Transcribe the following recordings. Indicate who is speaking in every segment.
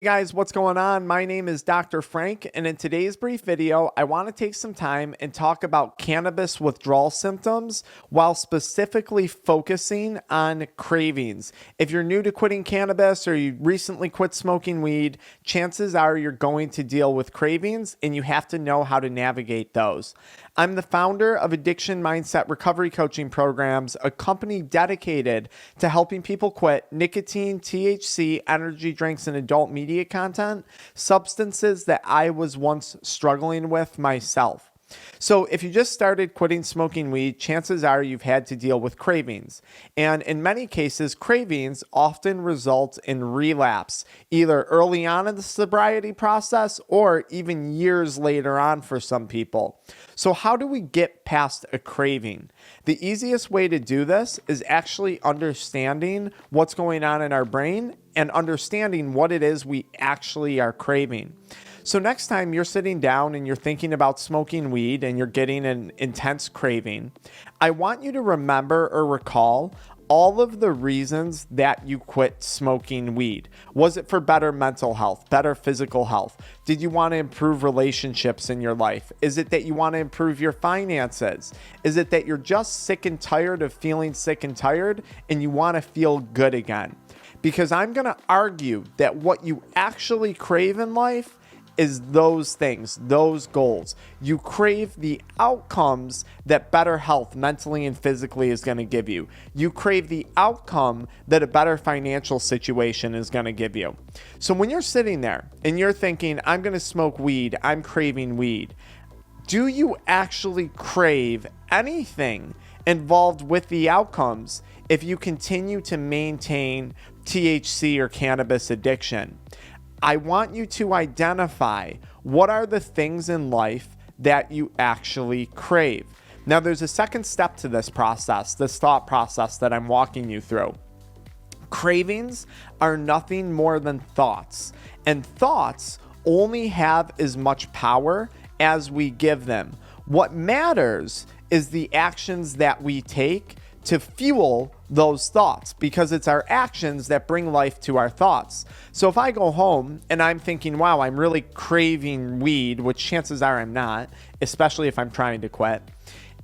Speaker 1: Hey guys, what's going on? My name is Dr. Frank, and in today's brief video, I want to take some time and talk about cannabis withdrawal symptoms while specifically focusing on cravings. If you're new to quitting cannabis or you recently quit smoking weed, chances are you're going to deal with cravings and you have to know how to navigate those. I'm the founder of AddictionMindset recovery coaching programs, a company dedicated to helping people quit nicotine, THC, energy drinks, and adult media content, substances that I was once struggling with myself. So if you just started quitting smoking weed, chances are you've had to deal with cravings. And in many cases, cravings often result in relapse, either early on in the sobriety process or even years later on for some people. So how do we get past a craving? The easiest way to do this is actually understanding what's going on in our brain and understanding what it is we actually are craving. So next time you're sitting down and you're thinking about smoking weed and you're getting an intense craving, I want you to remember or recall all of the reasons that you quit smoking weed. Was it for better mental health, better physical health? Did you want to improve relationships in your life? Is it that you want to improve your finances? Is it that you're just sick and tired of feeling sick and tired and you want to feel good again? Because I'm going to argue that what you actually crave in life is those things, those goals. You crave the outcomes that better health mentally and physically is going to give you. You crave the outcome that a better financial situation is going to give you. So when you're sitting there and you're thinking, I'm going to smoke weed, I'm craving weed, do you actually crave anything involved with the outcomes if you continue to maintain THC or cannabis addiction? I want you to identify what are the things in life that you actually crave. Now, there's a second step to this process, this thought process that I'm walking you through. Cravings are nothing more than thoughts, and thoughts only have as much power as we give them. What matters is the actions that we take to fuel those thoughts, because it's our actions that bring life to our thoughts. So if I go home and I'm thinking, wow, I'm really craving weed, which chances are I'm not, especially if I'm trying to quit.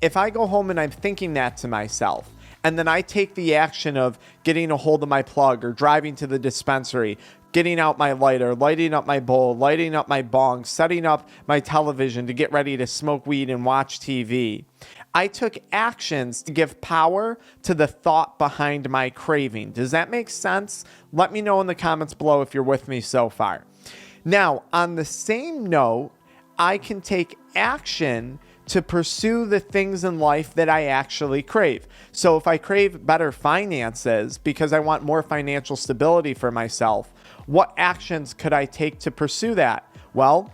Speaker 1: If I go home and I'm thinking that to myself, and then I take the action of getting a hold of my plug or driving to the dispensary, getting out my lighter, lighting up my bowl, lighting up my bong, setting up my television to get ready to smoke weed and watch TV. I took actions to give power to the thought behind my craving. Does that make sense? Let me know in the comments below if you're with me so far. Now, on the same note, I can take action to pursue the things in life that I actually crave. So if I crave better finances because I want more financial stability for myself, what actions could I take to pursue that? Well,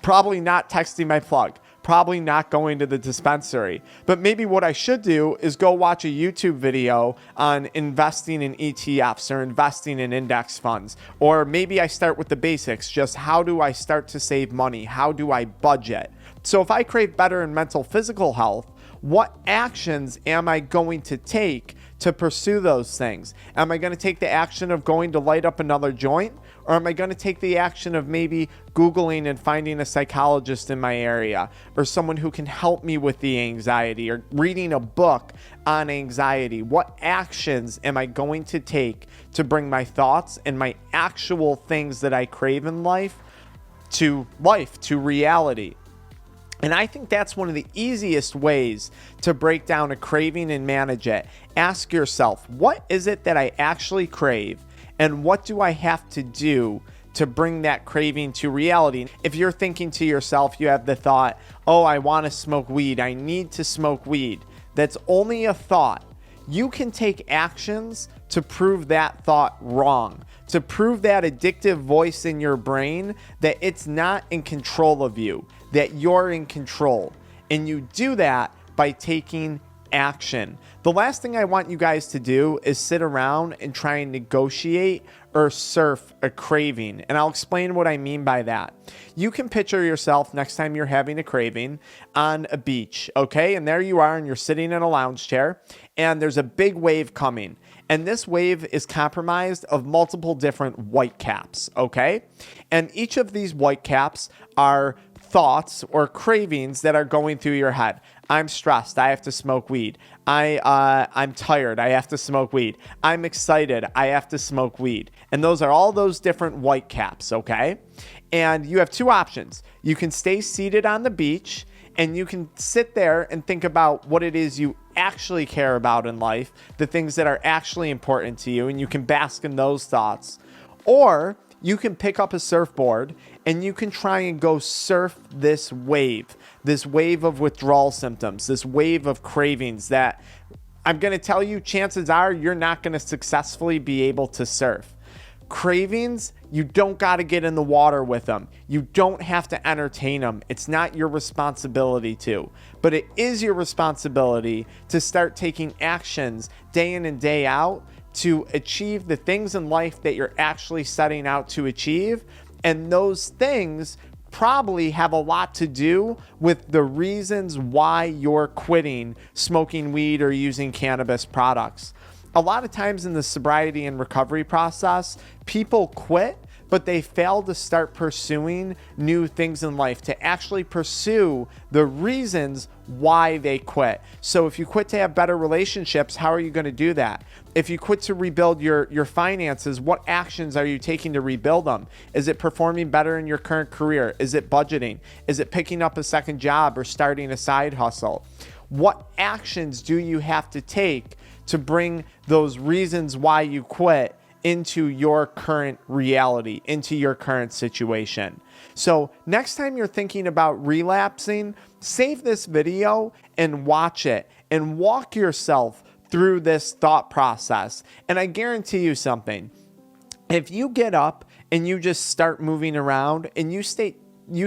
Speaker 1: probably not texting my plug. Probably not going to the dispensary. But maybe what I should do is go watch a YouTube video on investing in ETFs or investing in index funds. Or maybe I start with the basics. Just how do I start to save money? How do I budget? So if I crave better in mental physical health, what actions am I going to take to pursue those things? Am I going to take the action of going to light up another joint? Or am I going to take the action of maybe Googling and finding a psychologist in my area or someone who can help me with the anxiety or reading a book on anxiety? What actions am I going to take to bring my thoughts and my actual things that I crave in life, to reality? And I think that's one of the easiest ways to break down a craving and manage it. Ask yourself, what is it that I actually crave? And what do I have to do to bring that craving to reality? If you're thinking to yourself, you have the thought, oh, I want to smoke weed. I need to smoke weed. That's only a thought. You can take actions to prove that thought wrong, to prove that addictive voice in your brain that it's not in control of you, that you're in control. And you do that by taking action. The last thing I want you guys to do is sit around and try and negotiate or surf a craving. And I'll explain what I mean by that. You can picture yourself next time you're having a craving on a beach, okay? And there you are, and you're sitting in a lounge chair, and there's a big wave coming. And this wave is comprised of multiple different white caps, okay? And each of these white caps are thoughts or cravings that are going through your head. I'm stressed, I have to smoke weed. I'm tired, I have to smoke weed. I'm excited, I have to smoke weed. And those are all those different white caps, okay? And you have two options. You can stay seated on the beach and you can sit there and think about what it is you actually care about in life, the things that are actually important to you, and you can bask in those thoughts. Or you can pick up a surfboard and you can try and go surf this wave of withdrawal symptoms, this wave of cravings that I'm going to tell you, chances are you're not going to successfully be able to surf. Cravings, you don't got to get in the water with them. You don't have to entertain them. It's not your responsibility to, but it is your responsibility to start taking actions day in and day out to achieve the things in life that you're actually setting out to achieve. And those things probably have a lot to do with the reasons why you're quitting smoking weed or using cannabis products. A lot of times in the sobriety and recovery process, people quit, but they fail to start pursuing new things in life, to actually pursue the reasons why they quit. So if you quit to have better relationships, how are you going to do that? If you quit to rebuild your finances, what actions are you taking to rebuild them? Is it performing better in your current career? Is it budgeting? Is it picking up a second job or starting a side hustle? What actions do you have to take to bring those reasons why you quit into your current reality, into your current situation? So next time you're thinking about relapsing, save this video and watch it and walk yourself through this thought process. And I guarantee you something. If you get up and you just start moving around and you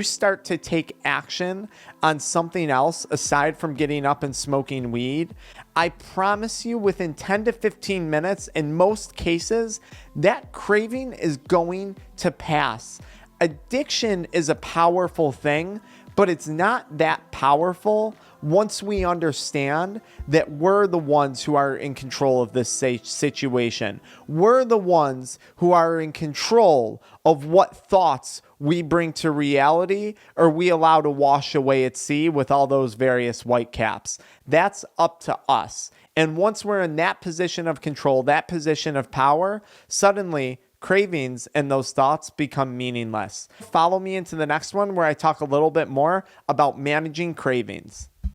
Speaker 1: start to take action on something else aside from getting up and smoking weed, I promise you within 10 to 15 minutes, in most cases, that craving is going to pass. Addiction is a powerful thing, but it's not that powerful once we understand that we're the ones who are in control of this situation. We're the ones who are in control of what thoughts we bring to reality or we allow to wash away at sea with all those various white caps. That's up to us. And once we're in that position of control, that position of power, suddenly cravings and those thoughts become meaningless. Follow me into the next one where I talk a little bit more about managing cravings.